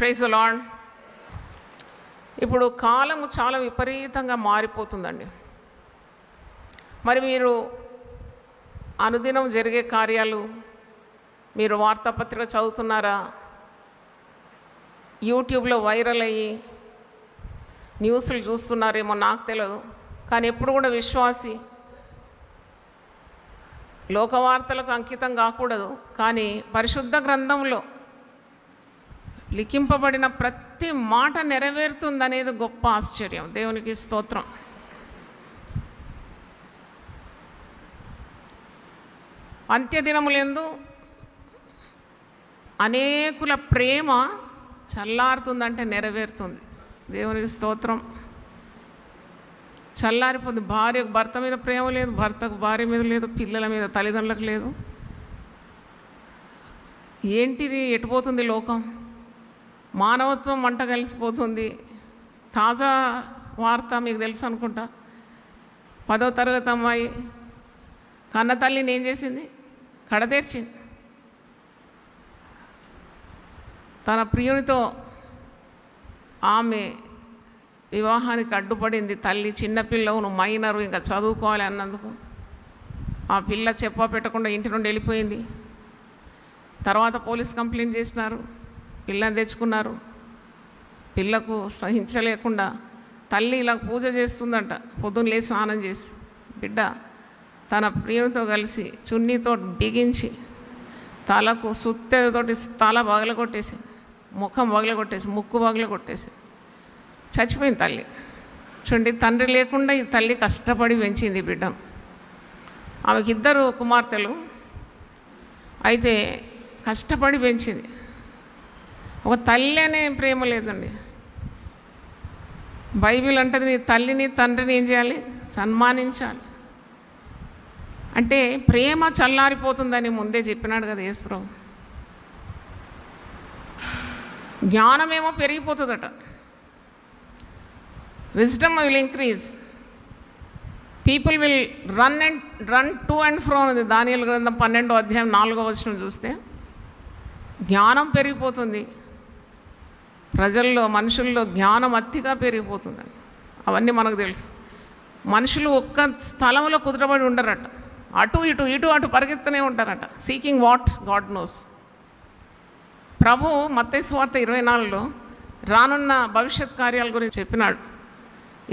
Praise the lord. ఇప్పుడు కాలము చాలా విపరీతంగా మారిపోతుందండి. మరి మీరు అనుదినం జరిగే కార్యాలు మీరు వార్తాపత్రిక చదువుతున్నారా? యూట్యూబ్లో వైరల్ అయ్యి న్యూస్లు చూస్తున్నారేమో నాకు తెలియదు. కానీ ఎప్పుడు కూడా విశ్వాసి లోకవార్తలకు అంకితం కాకూడదు. కానీ పరిశుద్ధ గ్రంథంలో లిఖింపబడిన ప్రతి మాట నెరవేరుతుందనేది గొప్ప ఆశ్చర్యం. దేవునికి స్తోత్రం. అంత్యదినములందు అనేకుల ప్రేమ చల్లారుతుందంటే నెరవేరుతుంది. దేవునికి స్తోత్రం. చల్లారిపోతుంది. భార్యకు భర్త మీద ప్రేమ లేదు, భర్తకు భార్య మీద లేదు, పిల్లల మీద తల్లిదండ్రులకు లేదు. ఏంటిది? ఎటుపోతుంది లోకం? మానవత్వం మంట కలిసిపోతుంది. తాజా వార్త మీకు తెలుసు అనుకుంటా. 10వ తరగతి అమ్మాయి కన్న తల్లిని ఏం చేసింది? కడతీర్చింది. తన ప్రియునితో ఆమె వివాహానికి అడ్డుపడింది. తల్లి చిన్నపిల్లవు, నువ్వు మైనరు, ఇంకా చదువుకోవాలి అన్నందుకు ఆ పిల్ల చెప్పా పెట్టకుండా ఇంటి నుండి వెళ్ళిపోయింది. తర్వాత పోలీస్ కంప్లైంట్ చేసినారు, పిల్లని తెచ్చుకున్నారు. పిల్లకు సహించలేకుండా తల్లి ఇలా పూజ చేస్తుందంట. పొద్దున్న లేచి స్నానం చేసి బిడ్డ తన ప్రియునితో కలిసి చున్నీతో బిగించి తలకు సుత్తెతోటి తల పగలగొట్టేసి, ముఖం పగలగొట్టేసి, ముక్కు పగలగొట్టేసి చచ్చిపోయింది తల్లి. చూడండి, తండ్రి లేకుండా ఈ తల్లి కష్టపడి పెంచింది బిడ్డను. ఆమెకి 2 కుమార్తెలు. అయితే కష్టపడి పెంచింది. ఒక తల్లి అనే ప్రేమ లేదండి. బైబిల్ అంటది నీ తల్లిని తండ్రిని ఏం చేయాలి? సన్మానించాలి. అంటే ప్రేమ చల్లారిపోతుందని ముందే చెప్పినాడు కదా యేసుప్రభు. జ్ఞానమేమో పెరిగిపోతుందట. Wisdom will increase, people will run to and fro అనేది దానియేలు గ్రంథం 12వ అధ్యాయం 4వ వచనం చూస్తే జ్ఞానం పెరిగిపోతుంది. ప్రజల్లో మనుషుల్లో జ్ఞానం అతిగా పెరిగిపోతుందని అవన్నీ మనకు తెలుసు. మనుషులు ఒక్క స్థలంలో కుదురబడి ఉండరట. అటు ఇటు ఇటు అటు పరిగెత్తనే ఉంటారట. Seeking what God knows. ప్రభు మత్తయి సువార్త 24లో రానున్న భవిష్యత్ కార్యాల గురించి చెప్పినాడు.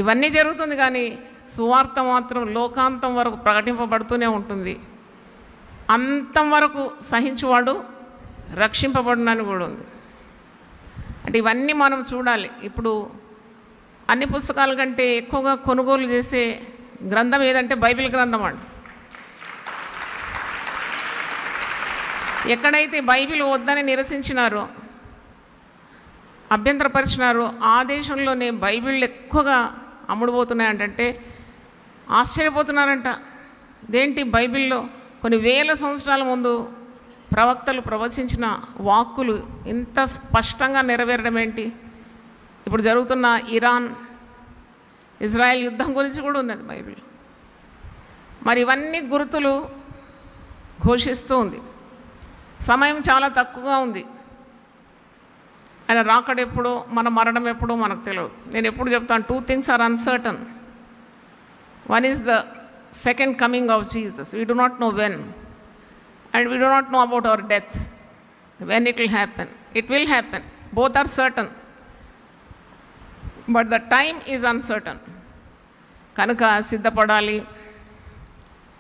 ఇవన్నీ జరుగుతుంది కానీ సువార్త మాత్రం లోకాంతం వరకు ప్రకటింపబడుతూనే ఉంటుంది. అంతం వరకు సహించువాడు రక్షింపబడునని కూడా ఉంది. అంటే ఇవన్నీ మనం చూడాలి. ఇప్పుడు అన్ని పుస్తకాల కంటే ఎక్కువగా కొనుగోలు చేసే గ్రంథం ఏదంటే బైబిల్ గ్రంథం అండి. ఎక్కడైతే బైబిల్ వద్దని నిరసించినారో, అభ్యంతరపరిచినారో ఆ దేశంలోనే బైబిళ్ళు ఎక్కువగా అమ్ముడుపోతున్నాయంటే ఆశ్చర్యపోతున్నారంట. ఇదేంటి? బైబిల్లో కొన్ని వేల సంవత్సరాల ముందు ప్రవక్తలు ప్రవచించిన వాక్కులు ఇంత స్పష్టంగా నెరవేరడం ఏంటి? ఇప్పుడు జరుగుతున్న ఇరాన్ ఇజ్రాయెల్ యుద్ధం గురించి కూడా ఉన్నది బైబిల్. మరి ఇవన్నీ గుర్తులు ఘోషిస్తూ ఉంది. సమయం చాలా తక్కువగా ఉంది. ఆయన రాకడ ఎప్పుడో, మన మరణం ఎప్పుడో మనకు తెలియదు. నేను ఎప్పుడు చెప్తాను, 2 things are uncertain. One is the second coming of Jesus. We do not know when. And we do not know about our death, when it will happen. It will happen. Both are certain. But the time is uncertain. కనుక సిద్ధపడాలి.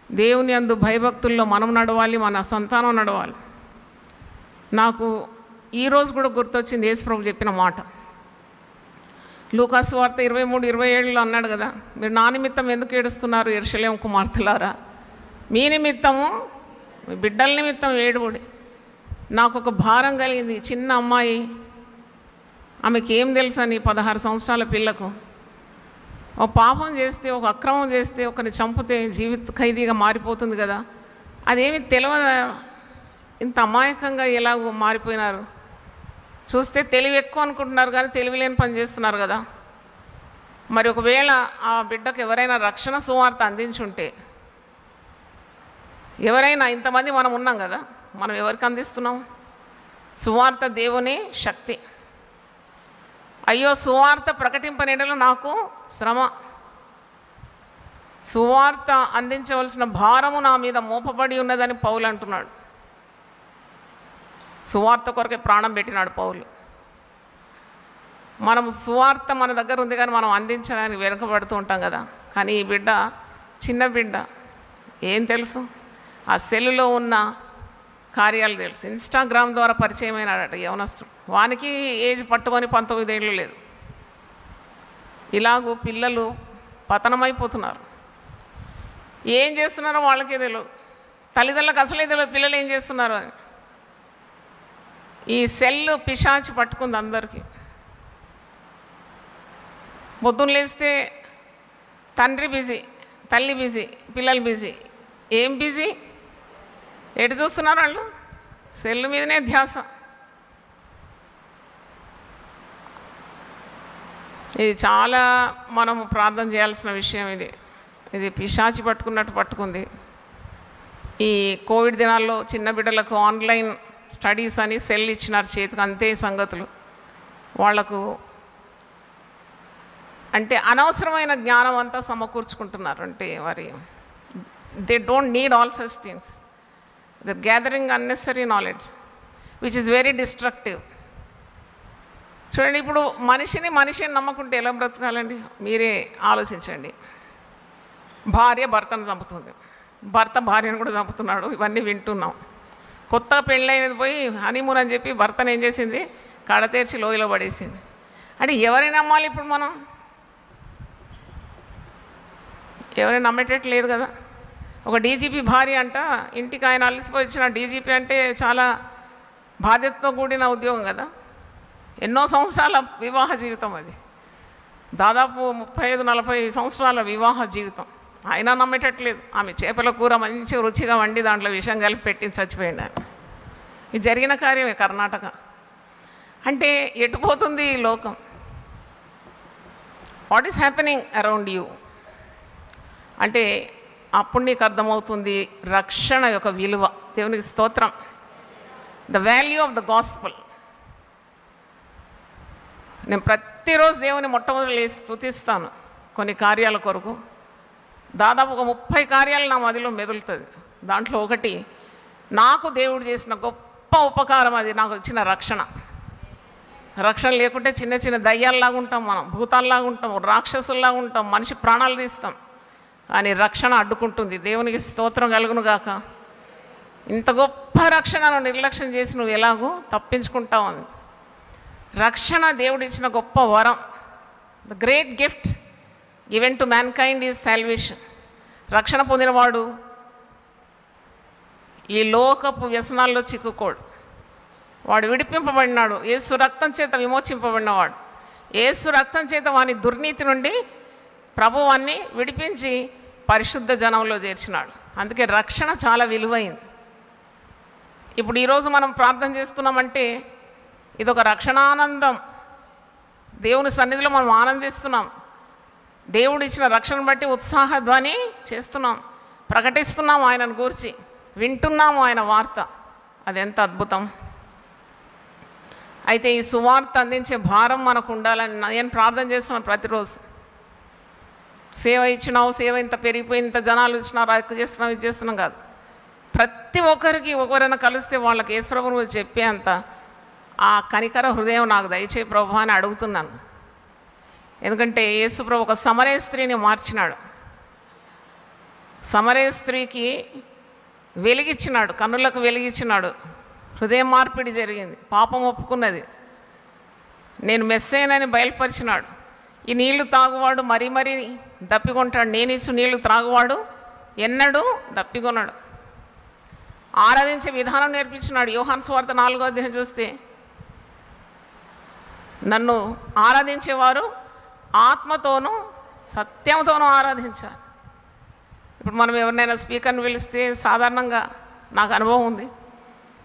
దేవుని యందు భయభక్తుల్లో మనం నడవాలి, మన సంతానం నడవాలి. నాకు ఈరోజు కూడా గుర్తొచ్చింది యేసుప్రభు చెప్పిన మాట. లూకా సువార్త 23:27లో అన్నాడు కదా, మీరు నా నిమిత్తం ఎందుకు ఏడుస్తున్నారు యెరూషలేము కుమార్తెలారా? మీ నిమిత్తము, మీ బిడ్డల నిమిత్తం ఏడుబడి. నాకు ఒక భారం కలిగింది. చిన్న అమ్మాయి, ఆమెకి ఏం తెలుసని 16 సంవత్సరాల పిల్లకు ఒక పాపం చేస్తే, ఒక అక్రమం చేస్తే, ఒకరిని చంపితే జీవిత ఖైదీగా మారిపోతుంది కదా. అదేమి తెలియదా? ఇంత అమాయకంగా ఎలాగో మారిపోయినారు. చూస్తే తెలివి ఎక్కువ అనుకుంటున్నారు కానీ తెలివి లేని పని చేస్తున్నారు కదా. మరి ఒకవేళ ఆ బిడ్డకు ఎవరైనా రక్షణ సువార్త అందించుంటే, ఎవరైనా, ఇంతమంది మనం ఉన్నాం కదా, మనం ఎవరికి అందిస్తున్నాం? సువార్త దేవుని శక్తి. అయ్యో సువార్త ప్రకటింపనేడలో నాకు శ్రమ, సువార్త అందించవలసిన భారము నా మీద మోపబడి ఉన్నదని పౌలు అంటున్నాడు. సువార్త కొరకే ప్రాణం పెట్టినాడు పౌలు. మనం సువార్త మన దగ్గర ఉంది కానీ మనం అందించడానికి వెనుకబడుతూ ఉంటాం కదా. కానీ ఈ బిడ్డ చిన్న బిడ్డ, ఏం తెలుసు? ఆ సెల్లులో ఉన్న కార్యాలు తెలుసు. ఇన్స్టాగ్రామ్ ద్వారా పరిచయం అయినాడట యవనస్తుడు. వానికి ఏజ్ పట్టుకొని 19 ఏళ్ళు లేదు. ఇలాగూ పిల్లలు పతనమైపోతున్నారు. ఏం చేస్తున్నారో వాళ్ళకే తెలియదు, తల్లిదండ్రులకు అసలే తెలియదు పిల్లలు ఏం చేస్తున్నారో అని. ఈ సెల్ పిశాచి పట్టుకుంది అందరికీ. పొద్దున్న లేస్తే తండ్రి బిజీ, తల్లి బిజీ, పిల్లలు బిజీ. ఏం బిజీ? ఎటు చూస్తున్నారు వాళ్ళు? సెల్ మీదనే ధ్యాస. ఇది చాలా మనం ప్రార్థన చేయాల్సిన విషయం. ఇది పిశాచి పట్టుకున్నట్టు పట్టుకుంది. ఈ కోవిడ్ దినాల్లో చిన్న బిడ్డలకు ఆన్లైన్ స్టడీస్ అని సెల్ ఇచ్చినారు చేతికి, అంతే సంగతులు. వాళ్లకు అంటే అనవసరమైన జ్ఞానం అంతా సమకూర్చుకుంటున్నారు. అంటే మరి they don't need all such things. They gathering unnecessary knowledge which is very destructive. చూడండి, ఇప్పుడు మనిషిని నమ్మకుంటే ఎలా బ్రతకాలండి? మీరే ఆలోచించండి. భార్య భర్తను చంపుతుంది, భర్త భార్యను కూడా చంపుతున్నాడు. ఇవన్నీ వింటున్నాం. కొత్త పెళ్ళైనది పోయి హనీమూన్ అని చెప్పి భర్తను ఏం చేసింది? కడతేర్చి లోయలో పడేసింది. అంటే ఎవరిని నమ్మాలి ఇప్పుడు మనం? ఎవరైనా నమ్మేటట్టు లేదు కదా. ఒక డీజీపీ భార్య అంట, ఇంటికి ఆయన అలసిపోయి వచ్చిన డీజీపీ అంటే చాలా బాధ్యతతో కూడిన ఉద్యోగం కదా. ఎన్నో సంవత్సరాల వివాహ జీవితం అది, దాదాపు 35-40 సంవత్సరాల వివాహ జీవితం. అయినా నమ్మేటట్లేదు. ఆమె చేపల కూర మంచి రుచిగా వండి దాంట్లో విషం కలిపి పెట్టి చచ్చిపోయింది ఆయన. ఇది జరిగిన కార్యమే కర్ణాటక. అంటే ఎటుపోతుంది ఈ లోకం? What is happening around you అంటే అప్పుడు నీకు అర్థమవుతుంది రక్షణ యొక్క విలువ. దేవునికి స్తోత్రం. The value of the gospel. నేను ప్రతిరోజు దేవుని మొట్టమొదటి లేచి స్తుతిస్తాను కొన్ని కార్యాల కొరకు. దాదాపు ఒక 30 కార్యాలు నా మదిలో మెదులుతుంది. దాంట్లో ఒకటి నాకు దేవుడు చేసిన గొప్ప ఉపకారం, అది నాకు వచ్చిన రక్షణ. రక్షణ లేకుంటే చిన్న చిన్న దయ్యాల్లాగా ఉంటాం, మనం భూతాల్లాగా ఉంటాం, రాక్షసుల్లాగా ఉంటాం, మనిషి ప్రాణాలు తీస్తాం. కానీ రక్షణ అడ్డుకుంటుంది. దేవునికి స్తోత్రం కలుగును గాక. ఇంత గొప్ప రక్షణను నిర్లక్ష్యం చేసి నువ్వు ఎలాగో తప్పించుకుంటావు అని. రక్షణ దేవుడు ఇచ్చిన గొప్ప వరం. The great gift given to man kind is salvation. రక్షణ పొందినవాడు ఈ లోకపు వ్యసనాల్లో చిక్కుకోడు. వాడు విడిపింపబడినాడు. యేసు రక్తం చేత విమోచింపబడినవాడు. యేసు రక్తం చేత వాని దుర్నీతి నుండి ప్రభువాన్ని విడిపించి పరిశుద్ధ జనంలో చేర్చినాడు. అందుకే రక్షణ చాలా విలువైంది. ఇప్పుడు ఈరోజు మనం ప్రార్థన చేస్తున్నామంటే ఇదొక రక్షణానందం. దేవుని సన్నిధిలో మనం ఆనందిస్తున్నాం. దేవుడు ఇచ్చిన రక్షణ బట్టి ఉత్సాహధ్వని చేస్తున్నాం, ప్రకటిస్తున్నాం ఆయనను గూర్చి, వింటున్నాము ఆయన వార్త. అదెంత అద్భుతం. అయితే ఈ సువార్త అందించే భారం మనకు ఉండాలని నేను ప్రార్థన చేస్తున్నాను ప్రతిరోజు. సేవ ఇచ్చినావు, సేవ ఇంత పెరిగిపోయి ఇంత జనాలు ఇచ్చినారు, అది చేస్తున్నాం, ఇది చేస్తున్నాం కాదు. ప్రతి ఒక్కరికి ఒకరైనా కలిస్తే వాళ్ళకి యేసుప్రభు నువ్వు చెప్పే అంత ఆ కనికర హృదయం నాకు దయచేయి ప్రభు అని అడుగుతున్నాను. ఎందుకంటే యేసుప్రభు ఒక సమరయ స్త్రీని మార్చినాడు. సమరయ స్త్రీకి వెలిగిచ్చినాడు, కన్నులకు వెలిగించినాడు. హృదయం మార్పిడి జరిగింది, పాపం ఒప్పుకున్నది, నేను మెస్సేనని బయలుపరిచినాడు. ఈ నీళ్లు తాగువాడు మరీ మరీ దప్పికొంటాడు, నేను ఇచ్చు నీళ్లు త్రాగువాడు ఎన్నడూ దప్పికొన్నాడు. ఆరాధించే విధానం నేర్పించినాడు. యోహాను సువార్త 4వ అధ్యాయం చూస్తే నన్ను ఆరాధించేవారు ఆత్మతోనూ సత్యంతోనూ ఆరాధించాలి. ఇప్పుడు మనం ఎవరినైనా స్పీకర్ని పిలిస్తే సాధారణంగా నాకు అనుభవం ఉంది,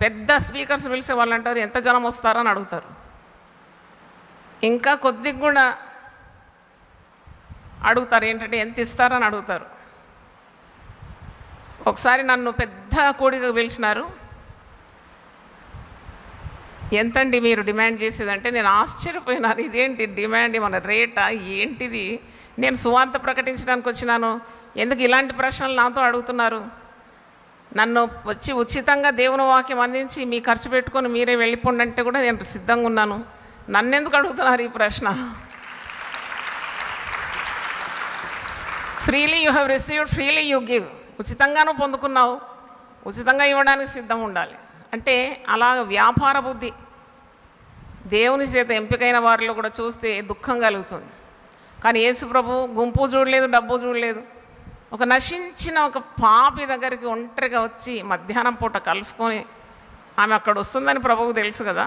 పెద్ద స్పీకర్స్ పిలిచే వాళ్ళు అంటారు ఎంత జనం వస్తారని అడుగుతారు. ఇంకా కొద్దిగా కూడా అడుగుతారు ఏంటంటే ఎంత ఇస్తారని అడుగుతారు. ఒకసారి నన్ను పెద్ద కూడిక పిలిచినారు. ఎంతండి మీరు డిమాండ్ చేసేదంటే నేను ఆశ్చర్యపోయినాను. ఇదేంటి డిమాండ్, మన రేటా ఏంటిది? నేను సువార్త ప్రకటించడానికి వచ్చినాను, ఎందుకు ఇలాంటి ప్రశ్నలు నాతో అడుగుతున్నారు? నన్ను వచ్చి ఉచితంగా దేవుని వాక్యం అందించి మీ ఖర్చు పెట్టుకొని మీరే వెళ్ళిపోండి అంటే కూడా నేను సిద్ధంగా ఉన్నాను. నన్నెందుకు అడుగుతున్నారు ఈ ప్రశ్న? Freely you have received, freely you give. ఉచితంగాను పొందుకున్నావు, ఉచితంగా ఇవ్వడానికి సిద్ధంగా ఉండాలి. అంటే అలాగ వ్యాపార బుద్ధి దేవుని చేత ఎంపికైన వారిలో కూడా చూస్తే దుఃఖం కలుగుతుంది. కానీ యేసు ప్రభు గుంపు చూడలేదు, డబ్బు చూడలేదు. ఒక నశించిన ఒక పాపి దగ్గరికి ఒంటరిగా వచ్చి మధ్యాహ్నం పూట కలుసుకొని, ఆమె అక్కడ వస్తుందని ప్రభువుకు తెలుసు కదా,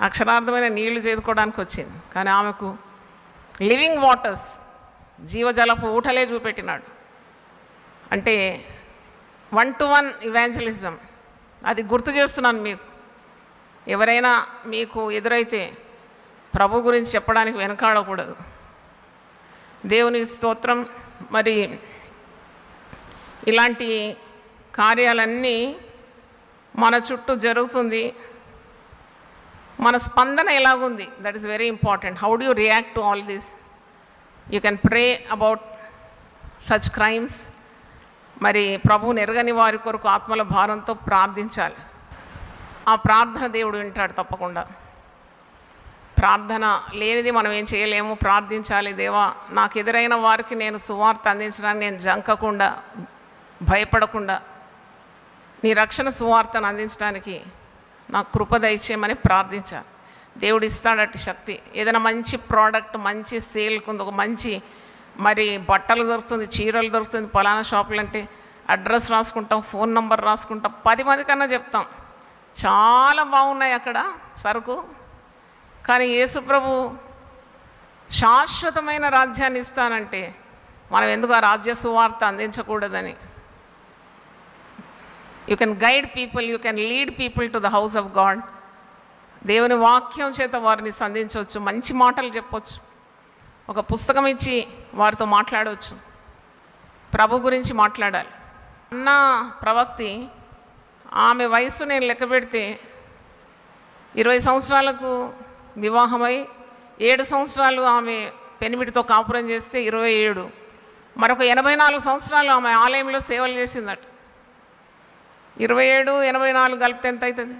అక్షరార్థమైన నీళ్లు చేదుకోవడానికి వచ్చింది. కానీ ఆమెకు లివింగ్ వాటర్స్, జీవజలపు ఊటలే చూపెట్టినాడు. అంటే 1-to-1 ఇవాంజలిజం. అది గుర్తు చేస్తున్నాను మీకు. ఎవరైనా మీకు ఎదురైతే ప్రభు గురించి చెప్పడానికి వెనకాడకూడదు. దేవుని స్తోత్రం. మరి ఇలాంటి కార్యాలన్నీ మన చుట్టూ జరుగుతుంది. మన స్పందన ఎలాగుంది, that is very important. How do you react to all this? You can pray about such crimes. మరి ప్రభువుని ఎరగని వారి కొరకు ఆత్మల భారంతో ప్రార్థించాలి. ఆ ప్రార్థన దేవుడు వింటాడు తప్పకుండా. ప్రార్థన లేనిది మనం ఏం చేయలేము. ప్రార్థించాలి, దేవా నాకు ఎదురైన వారికి నేను సువార్త అందించడానికి నేను జంకకుండా, భయపడకుండా నీ రక్షణ సువార్తను అందించడానికి నాకు కృప దయచేయమని ప్రార్థించాలి. దేవుడు ఇస్తాడట శక్తి. ఏదైనా మంచి ప్రోడక్ట్, మంచి సేల్కి ఉంది, ఒక మంచి మరి బట్టలు దొరుకుతుంది, చీరలు దొరుకుతుంది, పలానా షాపులు అంటే అడ్రస్ రాసుకుంటాం, ఫోన్ నెంబర్ రాసుకుంటాం, 10 మంది కన్నా చెప్తాం చాలా బాగున్నాయి అక్కడ సరుకు. కానీ యేసు ప్రభు శాశ్వతమైన రాజ్యాన్ని ఇస్తానంటే మనం ఎందుకు ఆ రాజ్య సువార్త అందించకూడదని? You can guide people, you can lead people to the house of God. దేవుని వాక్యం చేత వారిని సంధించవచ్చు, మంచి మాటలు చెప్పవచ్చు, ఒక పుస్తకం ఇచ్చి వారితో మాట్లాడవచ్చు, ప్రభు గురించి మాట్లాడాలి. అన్న ప్రవక్తి, ఆమె వయస్సు నేను లెక్క పెడితే 20 సంవత్సరాలకు వివాహమై 7 సంవత్సరాలు ఆమె పెనిమిటితో కాపురం చేస్తే 27, మరొక 84 సంవత్సరాలు ఆమె ఆలయంలో సేవలు చేసిందట. 27, 84 కలిపితే ఎంత అవుతుంది?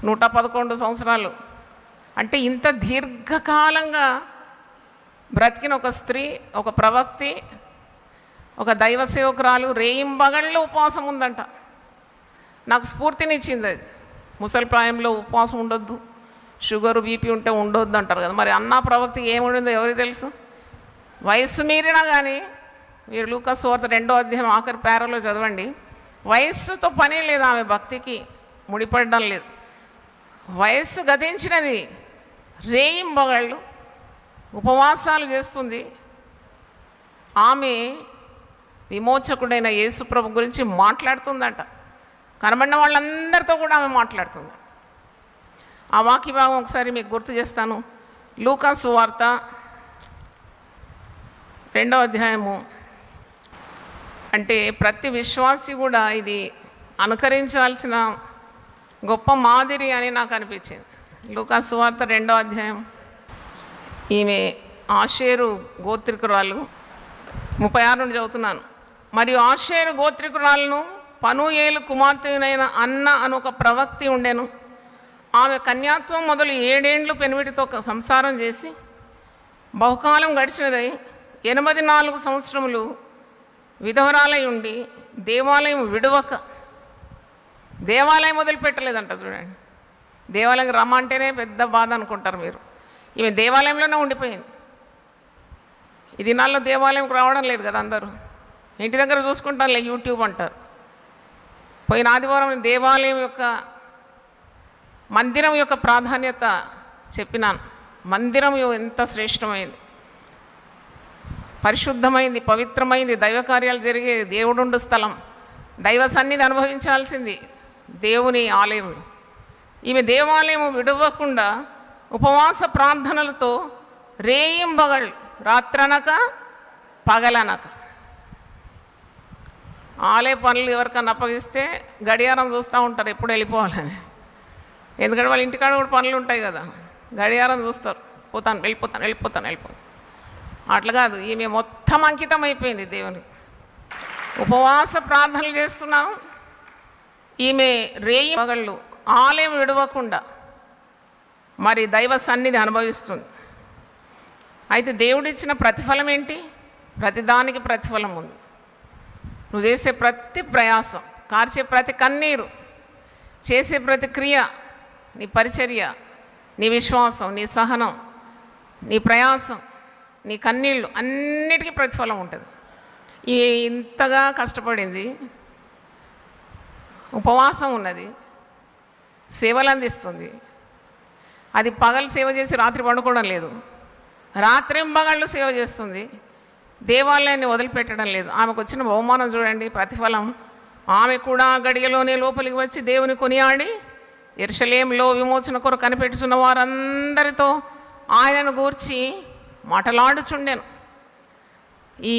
111 సంవత్సరాలు. అంటే ఇంత దీర్ఘకాలంగా బ్రతికిన ఒక స్త్రీ, ఒక ప్రవక్తి, ఒక దైవ సేవకురాలు రేయింబగళ్ళు ఉపవాసం ఉందంట. నాకు స్ఫూర్తినిచ్చింది అది. ముసలి ప్రాయంలో ఉపవాసం ఉండొద్దు, షుగరు బీపీ ఉంటే ఉండొద్దు అంటారు కదా. మరి అన్నా ప్రవక్తి ఏముండిందో ఎవరికి తెలుసు? వయస్సు మీరినా కానీ, మీరు లూకా సువార్త 2వ అధ్యాయం ఆఖరి పేరాలో చదవండి, వయస్సుతో పనే లేదు, ఆమె భక్తికి ముడిపడడం లేదు. వయస్సు గతించినది, రేయింబగళ్ళు ఉపవాసాలు చేస్తుంది. ఆమె విమోచకుడైన యేసుప్రభు గురించి మాట్లాడుతుందంట. కనబడిన వాళ్ళందరితో కూడా ఆమె మాట్లాడుతుంది. ఆ వాక్య భాగం ఒకసారి మీకు గుర్తు చేస్తాను. లూకా సువార్త 2వ అధ్యాయము. అంటే ప్రతి విశ్వాసి కూడా ఇది అనుకరించాల్సిన గొప్ప మాదిరి అని నాకు అనిపించింది. లూకా సువార్త 2వ అధ్యాయం. ఈమె ఆషేరు గోత్రికురాలు. 36 నుండి చదువుతున్నాను. మరియు ఆషేరు గోత్రికురాలను పనూయేలు కుమార్తెనైన అన్న అను ఒక ప్రవక్తి ఉండెను. ఆమె కన్యాత్వం మొదలు 7 ఏండ్లు పెనిమిటితో సంసారం చేసి బహుకాలం గడిచినదై 84 సంవత్సరములు విధవరాలై ఉండి దేవాలయం విడవక, దేవాలయం వదిలిపెట్టలేదంట. చూడండి, దేవాలయం రమ్మంటేనే పెద్ద బాధ అనుకుంటారు మీరు. ఈమె దేవాలయంలోనే ఉండిపోయింది. ఈ దినాల్లో దేవాలయంకి రావడం లేదు కదా, అందరూ ఇంటి దగ్గర చూసుకుంటారు, యూట్యూబ్ అంటారు. పోయిన ఆదివారం దేవాలయం యొక్క మందిరం యొక్క ప్రాధాన్యత చెప్పినాను. మందిరం ఎంత శ్రేష్టమైంది, పరిశుద్ధమైంది, పవిత్రమైంది, దైవ కార్యాలు జరిగే దేవుడుండు స్థలం, దైవ సన్నిధి అనుభవించాల్సింది దేవుని ఆలయం. ఈమె దేవాలయం విడవకుండా ఉపవాస ప్రార్థనలతో రేయింబగళ్ళు, రాత్రనక పగలనక, ఆలయ పనులు ఎవరికన్నా అప్పగిస్తే గడియారం చూస్తూ ఉంటారు ఎప్పుడు వెళ్ళిపోవాలని. ఎందుకంటే వాళ్ళ ఇంటికాడ కూడా పనులు ఉంటాయి కదా, గడియారం చూస్తారు, వెళ్ళిపోతాను. అట్లా కాదు, ఈమె మొత్తం అంకితం అయిపోయింది దేవుని. ఉపవాస ప్రార్థనలు చేస్తున్నాం. ఈమె రేయి పగళ్ళు ఆలయం విడవకుండా మరి దైవ సన్నిధి అనుభవిస్తుంది. అయితే దేవుడిచ్చిన ప్రతిఫలం ఏంటి? ప్రతిదానికి ప్రతిఫలం ఉంది. నువ్వు చేసే ప్రతి ప్రయాసం, కార్చే ప్రతి కన్నీరు, చేసే ప్రతి క్రియ, నీ పరిచర్య, నీ విశ్వాసం, నీ సహనం, నీ ప్రయాసం, నీ కన్నీళ్ళు అన్నిటికీ ప్రతిఫలం ఉంటుంది. ఇంతగా కష్టపడింది, ఉపవాసం ఉన్నది, సేవలు అందిస్తుంది. అది పగలు సేవ చేసి రాత్రి పండుకోవడం లేదు, రాత్రింబగళ్ళు సేవ చేస్తుంది, దేవాలయాన్ని వదిలిపెట్టడం లేదు. ఆమెకు వచ్చిన బహుమానం చూడండి, ప్రతిఫలం. ఆమె కూడా గడియలోనే లోపలికి వచ్చి దేవుని కొనియాడి యెరూషలేములో విమోచన కొరకు కనిపెట్టుచున్న వారందరితో ఆయనను గూర్చి మాటలాడుచుండెను. ఈ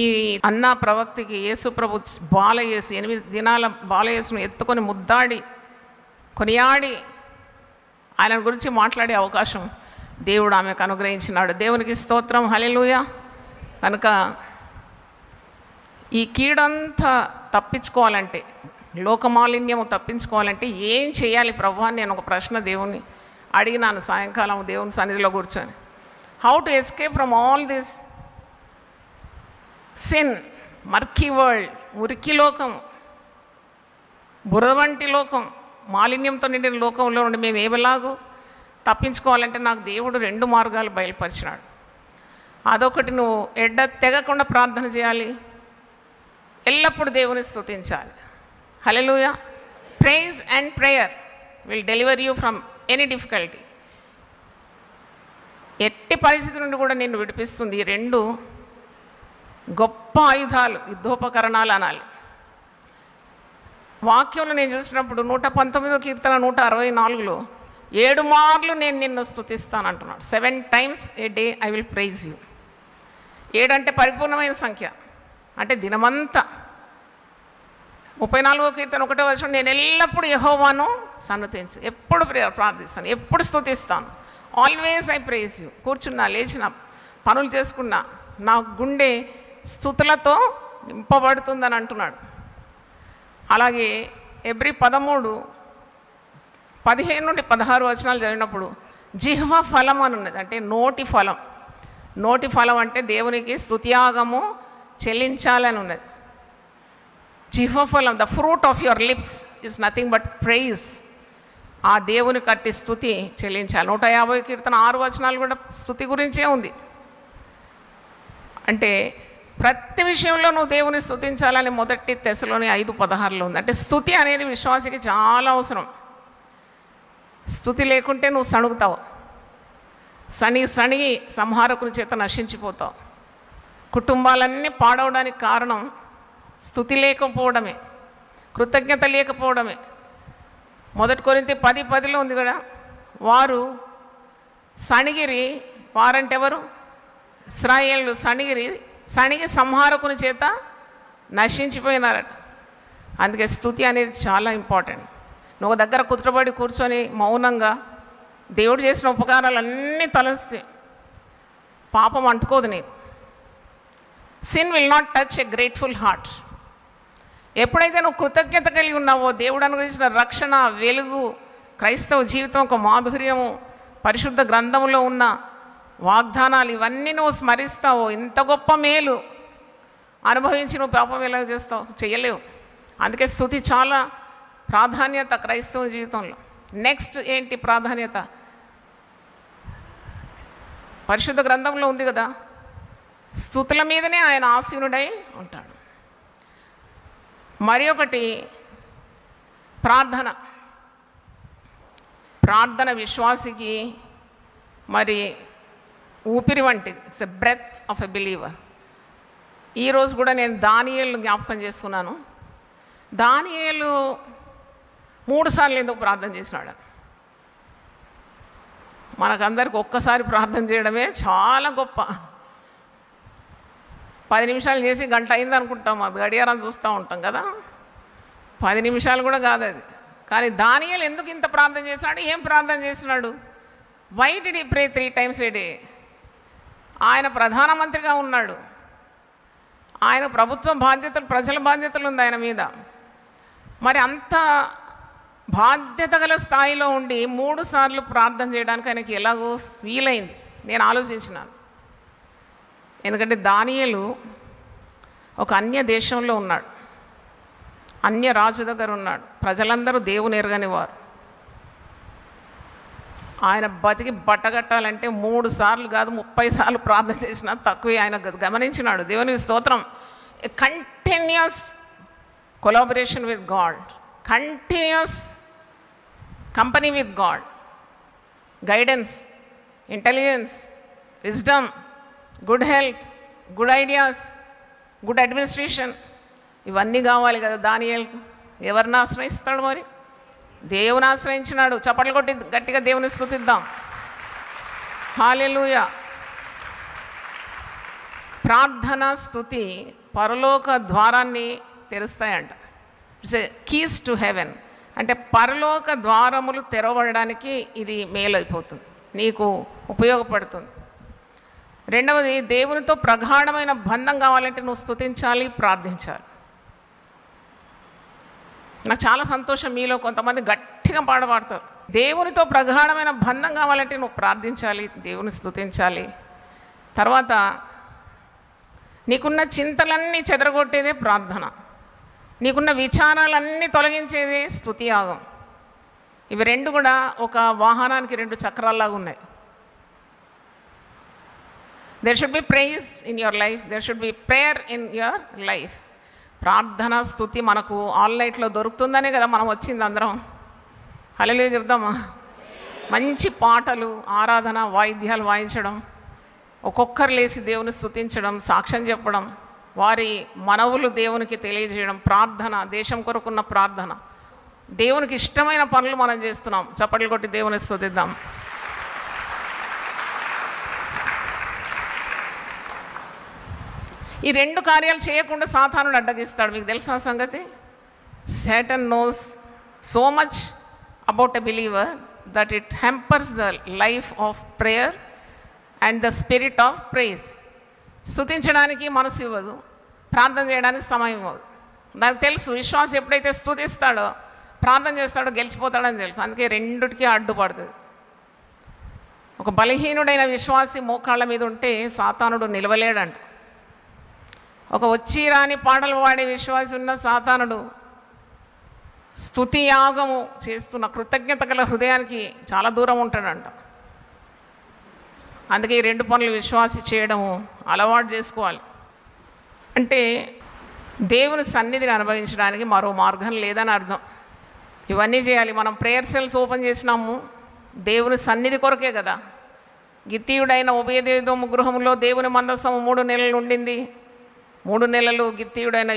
అన్న ప్రవక్తికి యేసు ప్రభు బాలయేసు 8 దినాల బాలయేసును ఎత్తుకొని ముద్దాడి కొనియాడి ఆయన గురించి మాట్లాడే అవకాశం దేవుడు ఆమెకు అనుగ్రహించినాడు. దేవునికి స్తోత్రం, హల్లెలూయా. కనుక ఈ కీడంతా తప్పించుకోవాలంటే, లోకమాలిన్యము తప్పించుకోవాలంటే ఏం చేయాలి ప్రభు అని నేను ఒక ప్రశ్న దేవుని అడిగినాను సాయంకాలం దేవుని సన్నిధిలో కూర్చొని. How to escape from all this sin, murky world, మురికి లోకం, బురద వంటి లోకం, మాలిన్యంతో నిండిన లోకంలో నుండి మేము ఏలాగూ తప్పించుకోవాలంటే నాకు దేవుడు 2 మార్గాలు బయలుపరిచినాడు. అదొకటి, నువ్వు తెగకుండా ప్రార్థన చేయాలి, ఎల్లప్పుడూ దేవుని స్తుతించాలి. Hallelujah. Praise and prayer will deliver you from any difficulty. ఎట్టి పరిస్థితి నుండి కూడా నిన్ను విడిపిస్తుంది. ఈ 2 గొప్ప ఆయుధాలు, యుద్ధోపకరణాలు అనాలి. వాక్యంలో నేను చూసినప్పుడు 119వ కీర్తన 164లో 7 మార్లు నేను నిన్ను స్తుతిస్తాను అంటున్నాడు. 7 times a day I will praise you. 7 అంటే పరిపూర్ణమైన సంఖ్య, అంటే దినమంతా. 34వ కీర్తన 1వ వచనం, నేను ఎల్లప్పుడూ యెహోవాను సన్నుతించు, ఎప్పుడు ప్రార్థిస్తాను, ఎప్పుడు స్తుతిస్తాను. Always I praise you. కూర్చున్నా, లేచిన, పనులు చేసుకున్నా నా గుండె స్తుతులతో నింపబడుతుందని అంటున్నాడు. అలాగే ఎబ్రీ 13:15 నుండి 16 వచనాలు చదివినప్పుడు జిహ్వ ఫలం అని ఉన్నది, అంటే నోటి ఫలం. నోటి ఫలం అంటే దేవునికి స్తుతియాగము చెల్లించాలని ఉన్నది. జిహ్వ ఫలం, the fruit of your lips is nothing but praise. ఆ దేవుని కట్టి స్తుతి చెల్లించాలి. 150 కీర్తన 6 వచనాలు కూడా స్తుతి గురించే ఉంది. అంటే ప్రతి విషయంలో నువ్వు దేవుని స్తుతించాలని మొదటి తెస్సలోని 5:16లో ఉంది. అంటే స్తుతి అనేది విశ్వాసికి చాలా అవసరం. స్తుతి లేకుంటే నువ్వు సణుగుతావు, సణిగి సంహారకుని చేత నశించిపోతావు. కుటుంబాలన్నీ పాడవడానికి కారణం స్తుతి లేకపోవడమే, కృతజ్ఞత లేకపోవడమే. 1 కొరింథీ 10:10లో ఉంది కదా, వారు సణిగిరి, వారంటే ఎవరు? ఇశ్రాయేలు సణిగి సంహారకుని చేత నశించిపోయినారట. అందుకే స్తుతి అనేది చాలా ఇంపార్టెంట్. నువ్వు దగ్గర కుదుటబడి కూర్చొని మౌనంగా దేవుడు చేసిన ఉపకారాలన్నీ తలస్తే పాపం అంటుకోదు నీకు. Sin will not touch a grateful heart. ఎప్పుడైతే నువ్వు కృతజ్ఞత కలిగి ఉన్నావో, దేవుడు అనుగ్రహించిన రక్షణ, వెలుగు, క్రైస్తవ జీవితం ఒక మాధుర్యము, పరిశుద్ధ గ్రంథంలో ఉన్న వాగ్దానాలు ఇవన్నీ నువ్వు స్మరిస్తావో, ఇంత గొప్ప మేలు అనుభవించి నువ్వు పాపం ఎలా చేస్తావు? చేయలేవు. అందుకే స్తుతి చాలా ప్రాధాన్యత క్రైస్తవ జీవితంలో. నెక్స్ట్ ఏంటి ప్రాధాన్యత? పరిశుద్ధ గ్రంథంలో ఉంది కదా, స్తుతుల మీదనే ఆయన ఆసీనుడై ఉంటాడు. మరి ఒకటి ప్రార్థన విశ్వాసికి మరి ఊపిరి వంటిది. It's a breath of a believer. ఈరోజు కూడా నేను దానియేలు జ్ఞాపకం చేసుకున్నాను. దానియేలు 3 సార్లు ఎందుకు ప్రార్థన చేసినాడు? మనకందరికి ఒక్కసారి ప్రార్థన చేయడమే చాలా గొప్ప. 10 నిమిషాలు చేసి గంట అయింది అనుకుంటాం, అది గడియారం చూస్తూ ఉంటాం కదా. 10 నిమిషాలు కూడా కాదు అది, కానీ దానియేలు ఎందుకు ఇంత ప్రార్థన చేస్తున్నాడు? ఏం ప్రార్థన చేస్తున్నాడు? Why did he pray 3 times a day? ఆయన ప్రధానమంత్రిగా ఉన్నాడు. ఆయన ప్రభుత్వ బాధ్యతలు, ప్రజల బాధ్యతలు ఉంది ఆయన మీద. మరి అంత బాధ్యత గల స్థాయిలో ఉండి 3 సార్లు ప్రార్థన చేయడానికి ఆయనకి ఎలాగో వీలైంది నేను ఆలోచించినాను. ఎందుకంటే దానియేలు ఒక అన్య దేశంలో ఉన్నాడు, అన్య రాజు దగ్గర ఉన్నాడు. ప్రజలందరూ దేవుని ఎరగని వారు. ఆయన బతికి బట్టగట్టాలంటే 3 సార్లు కాదు 30 సార్లు ప్రార్థన చేసినా తక్కువే. ఆయన గమనించినాడు. దేవునికి స్తోత్రం. Continuous collaboration with God, continuous company with God, guidance, intelligence, wisdom, good health, good ideas, good administration, ఇవన్నీ కావాలి కదా దానియేలుకు. ఎవరిని ఆశ్రయిస్తాడు? మరి దేవుని ఆశ్రయించినాడు. చప్పట్లు కొట్టి గట్టిగా దేవుని స్తుతిద్దాం. హల్లెలూయా. ప్రార్థన, స్తుతి పరలోక ద్వారాన్ని తెరుస్తాయంట. It's a keys to heaven. అంటే పరలోక ద్వారములు తెరవడానికి ఇది మేలైపోతుంది, నీకు ఉపయోగపడుతుంది. రెండవది, దేవునితో ప్రగాఢమైన బంధం కావాలంటే నువ్వు స్తుతించాలి, ప్రార్థించాలి. నాకు చాలా సంతోషం, మీలో కొంతమంది గట్టిగా పాడతారు. దేవునితో ప్రగాఢమైన బంధం కావాలంటే నువ్వు ప్రార్థించాలి, దేవుని స్తుతించాలి. తర్వాత నీకున్న చింతలన్నీ చెదరగొట్టేదే ప్రార్థన, నీకున్న విచారాలన్నీ తొలగించేదే స్తుతి యాగం. ఇవి 2 కూడా ఒక వాహనానికి 2 చక్రాల్లాగా ఉన్నాయి. There should be praise in your life, there should be prayer in your life. ప్రార్థన, స్తుతి మనకు ఆన్లైన్లో దొరుకుతుందనే కదా మనం వచ్చింది అందరం. హల్లెలూయా చెప్దామా? మంచి పాటలు, ఆరాధన, వాయిద్యాలు వాయించడం, ఒక్కొక్కరు లేచి దేవుని స్తుతించడం, సాక్ష్యం చెప్పడం, వారి మనవులు దేవునికి తెలియజేయడం, ప్రార్థన, దేశం కొరకున్న ప్రార్థన, దేవునికి ఇష్టమైన పనులు మనం చేస్తున్నాం. చప్పట్లు కొట్టి దేవుని స్తుతిద్దాం. ఈ 2 కార్యాలు చేయకుండా సాతానుడు అడ్డగిస్తాడు. మీకు తెలుసా సంగతి? Satan knows so much about a believer that it hampers the life of prayer and the spirit of praise. స్తుతించడానికి మనసు ఇవ్వదు, ప్రార్థన చేయడానికి సమయం ఇవ్వదు. దానికి తెలుసు, విశ్వాసం ఎప్పుడైతే స్తుతిస్తాడో, ప్రార్థన చేస్తాడో గెలిచిపోతాడని తెలుసు. అందుకే 2టికి అడ్డుపడుతుంది. ఒక బలహీనుడైన విశ్వాసి మోకాళ్ళ మీద ఉంటే సాతానుడు నిలవలేడంట. ఒక వచ్చి రాని పాటలు పాడే విశ్వాసి ఉన్న సాతానుడు స్తుతి యాగము చేస్తున్న కృతజ్ఞత గల హృదయానికి చాలా దూరం ఉంటాడంట. అందుకే ఈ 2 పనులు విశ్వాసి చేయడము అలవాటు చేసుకోవాలి. అంటే దేవుని సన్నిధిని అనుభవించడానికి మరో మార్గం లేదని అర్థం. ఇవన్నీ చేయాలి. మనం ప్రేయర్ సెల్స్ ఓపెన్ చేసినాము దేవుని సన్నిధి కొరకే కదా. గిత్తీయుడైన ఒబేదెదోము గృహంలో దేవుని మందసము 3 నెలలు ఉండింది. 3 నెలలు గిత్తీయుడైన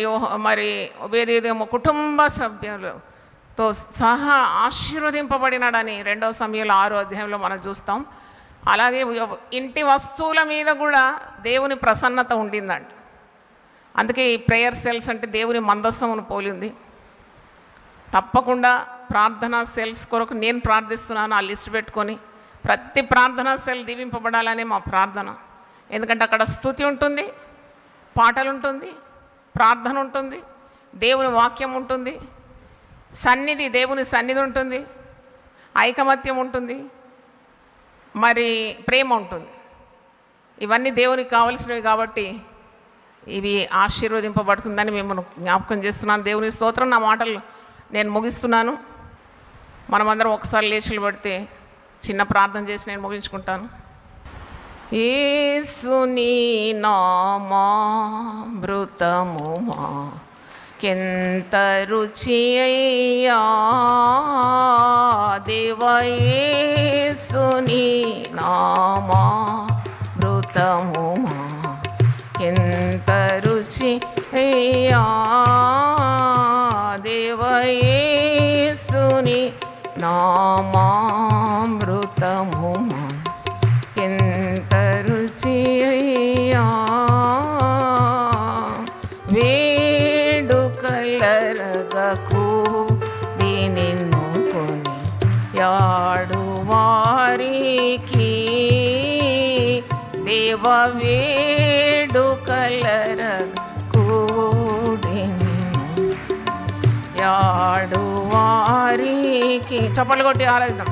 మరి ఒబేదెదోము కుటుంబ సభ్యులతో సహా ఆశీర్వదింపబడినాడని 2వ సమూయేలు 6వ అధ్యాయంలో మనం చూస్తాం. అలాగే ఇంటి వస్తువుల మీద కూడా దేవుని ప్రసన్నత ఉండిందండి. అందుకే ఈ ప్రేయర్ సెల్స్ అంటే దేవుని మందసమును పోలింది. తప్పకుండా ప్రార్థనా సెల్స్ కొరకు నేను ప్రార్థిస్తున్నాను. ఆ లిస్ట్ పెట్టుకొని ప్రతి ప్రార్థనా సెల్ దీవింపబడాలని మా ప్రార్థన. ఎందుకంటే అక్కడ స్తుతి ఉంటుంది, పాటలు ఉంటుంది, ప్రార్థన ఉంటుంది, దేవుని వాక్యం ఉంటుంది, సన్నిధి, దేవుని సన్నిధి ఉంటుంది, ఐకమత్యం ఉంటుంది, మరి ప్రేమ ఉంటుంది. ఇవన్నీ దేవునికి కావలసినవి కాబట్టి ఇవి ఆశీర్వదింపబడుతుందని మేము జ్ఞాపకం చేస్తున్నాను. దేవుని స్తోత్రం. నా మాటలు నేను ముగిస్తున్నాను. మనమందరం ఒకసారి లేచి పడితే చిన్న ప్రార్థన చేసి నేను ముగించుకుంటాను. యేసుని నామామృతము మాకెంత రుచి అయ్యా, దేవా యేసుని నామామృతము మాకెంత రుచి అయ్యా, దేవా యేసుని నామామృతము ఎంత రుచి అయ్యా, వేడుకలరగకు నిన్ను దేవ వేడుకలర కూడెను యాడు వారికి. చప్పట్లు కొట్టి ఆరాధిద్దాం.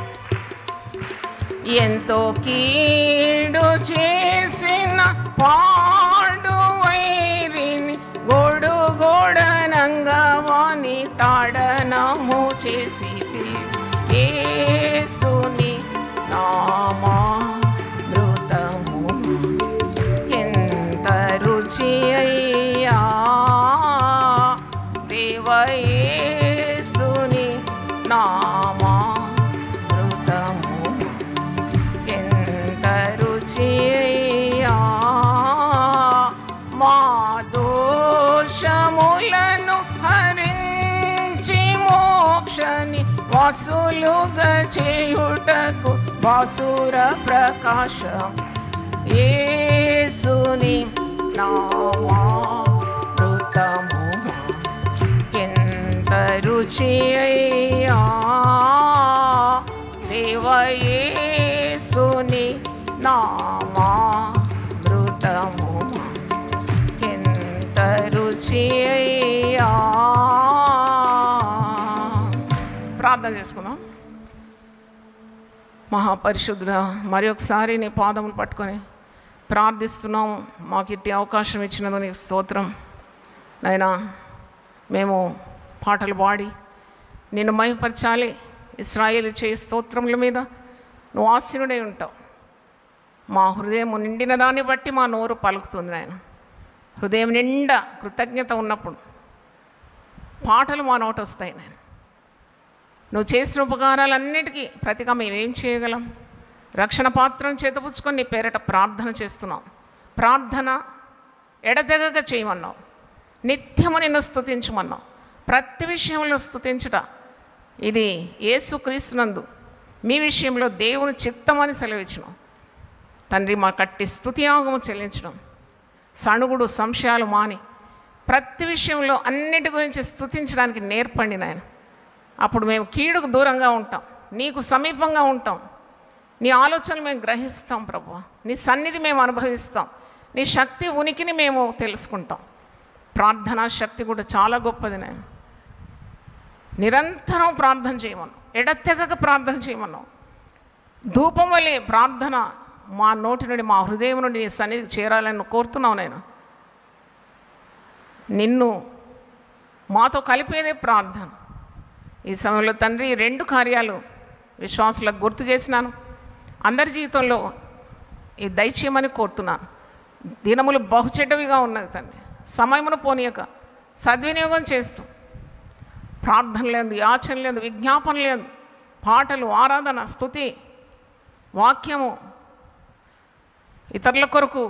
ఎంతో కీడు చేసిన పాడు వైరిని గోడు గోడనంగా వాని తాడనము చేసి యేసుని నామామృతము ఎంత రుచి అయ్యా దేవ యేసుని నామామృతము ఎంత రుచి అయ్యా. మా దోషములను హరించి మోక్షని వాసులుగా చేయుటకు వాసుర ప్రకాశం యేసుని నామామృతము ఎంత రుచి అయ్యా దేవ యేసుని నామామృతము ఎంత రుచి అయ్యా. ప్రార్థన చేసుకుందాం. మహాపరిశుద్ధుడా, మరి ఒకసారి నీ పాదములు పట్టుకొని ప్రార్థిస్తున్నాము. మాకు ఇట్టి అవకాశం ఇచ్చినందుకు నీకు స్తోత్రం నాయనా. మేము పాటలు పాడి నిన్ను మహిమపరచాలి. ఇశ్రాయేలు చేయి స్తోత్రముల మీద నువ్వు ఆసీనుడై ఉంటావు. మా హృదయం నిండిన దాన్ని బట్టి మా నోరు పలుకుతుంది నాయన. హృదయం నిండా కృతజ్ఞత ఉన్నప్పుడు పాటలు మా నోట వస్తాయి నాయన. నువ్వు చేసిన ఉపకారాలన్నిటికీ ప్రతిగా మేమేం చేయగలం? రక్షణ పాత్రను చేతపుచ్చుకొని నీ పేరట ప్రార్థన చేస్తున్నాం. ప్రార్థన ఎడతెగక చేయమన్నావు. నిత్యము నిన్ను స్తుతించమన్నావు. ప్రతి విషయంలో స్తుతించుట ఇది యేసుక్రీస్తునందు మీ విషయంలో దేవుని చిత్తమని సెలవిచ్చినాం తండ్రి. మా కట్టి స్తుతియాగము చెల్లించడం, సణుగుడు సంశయాలు మాని ప్రతి విషయంలో అన్నిటి గురించి స్తుతించడానికి నేర్పండి నాయన. అప్పుడు మేము కీడుకు దూరంగా ఉంటాం, నీకు సమీపంగా ఉంటాం. నీ ఆలోచనలు మేము గ్రహిస్తాం ప్రభువా. నీ సన్నిధి మేము అనుభవిస్తాం. నీ శక్తి ఉనికిని మేము తెలుసుకుంటాం. ప్రార్థనా శక్తి కూడా చాలా గొప్పది నాయన. నిరంతరం ప్రార్థన చేయమన్నావు, ఎడతెగక ప్రార్థన చేయమన్నావు. ధూపం వలె ప్రార్థన మా నోటి నుండి, మా హృదయం నుండి నీ సన్నిధికి చేరాలని కోరుతున్నావు నేను. నిన్ను మాతో కలిపేదే ప్రార్థన. ఈ సమయంలో తండ్రి 2 కార్యాలు విశ్వాసులకు గుర్తు చేసినాను. అందరి జీవితంలో ఈ దయచేయమని కోరుతున్నాను. దినములు బహుచెడ్డవిగా ఉన్నది తండ్రి. సమయమును పోనీయక సద్వినియోగం చేస్తూ ప్రార్థన లేదు, యాచన లేదు, విజ్ఞాపన లేదు, పాటలు, ఆరాధన, స్తుతి, వాక్యము, ఇతరుల కొరకు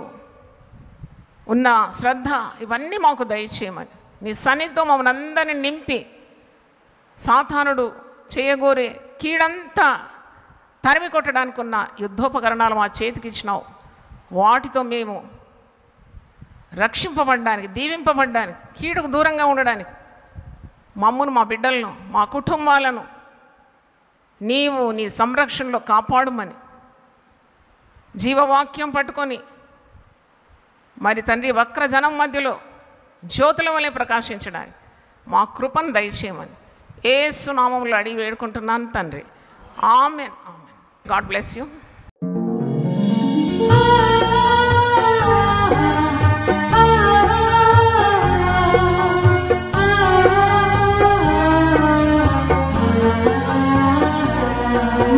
ఉన్న శ్రద్ధ ఇవన్నీ మాకు దయచేయమని నీ సన్నిధితో మమ్మల్ని అందరినీ నింపి సాతానుడు చేయగోరే కీడంతా తరిమి కొట్టడానికి ఉన్న యుద్ధోపకరణాలు మా చేతికి ఇచ్చినావు. వాటితో మేము రక్షింపబడడానికి, దీవింపబడడానికి, కీడుకు దూరంగా ఉండడానికి మమ్మను, మా బిడ్డలను, మా కుటుంబాలను నీవు నీ సంరక్షణలో కాపాడుమని జీవవాక్యం పట్టుకొని మరి తండ్రి వక్రజనం మధ్యలో జ్యోతుల వలె ప్రకాశించడానికి మా కృపను దయచేయమని యేసు నామములో అడిగి వేడుకుంటున్నాను తండ్రి. Amen. Amen. God bless you.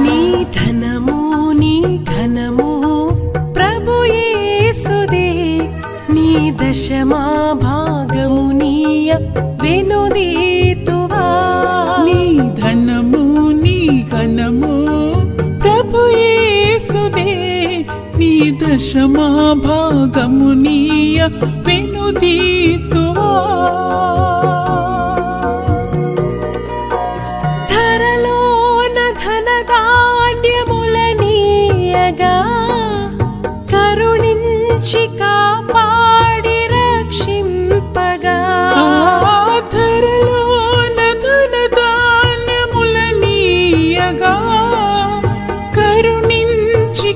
నీ ధనము నీ ఘనము ప్రభు యేసుదే, నీ దశమా భాగము నీయ వెనుదీతువా. నీ ధనము నీ ఘనము ప్రభు యేసుదే, నీ దశమా భాగము నీయ వెనుదీతువా. ధరలోన ధనధాన్యములనీయగా కరుణించి కాపాడి రక్షింపగా. ధరలోన ధనధాన్యములనీయగా కరుణించి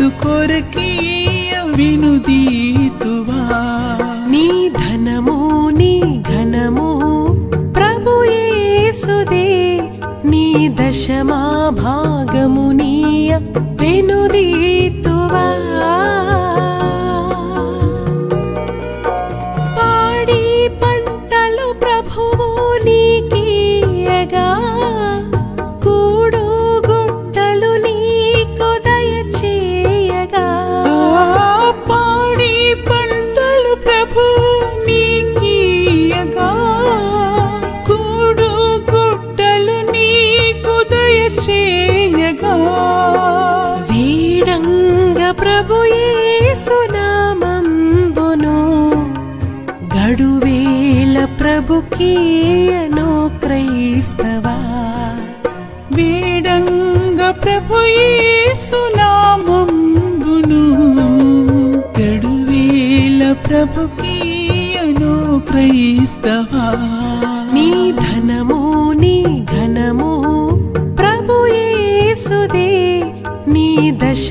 యేసు కొరకీయ వినుదీతువా నీ ధనము నీ ఘనము ప్రభు యేసుదే నీ దశమా భాగము నీయ వినుదీతువా పాడి పంటలు ప్రభువు నీకియగా కూడు గుట్టలు నీకు దయచేయగా పాడి పంటలు ప్రభువు నీకియగా కూడు గుట్టలు నీకు దయచేయగా వీడంగ ప్రభు యేసు నామంబును గడువేల ప్రభుకీయను క్రైస్తవా వేడంగ ప్రభు యేసు నామంబును గడువేల ప్రభుకీయను క్రైస్తవా నీ ధనము నీ ఘనము ప్రభు యేసుదే నీ దశ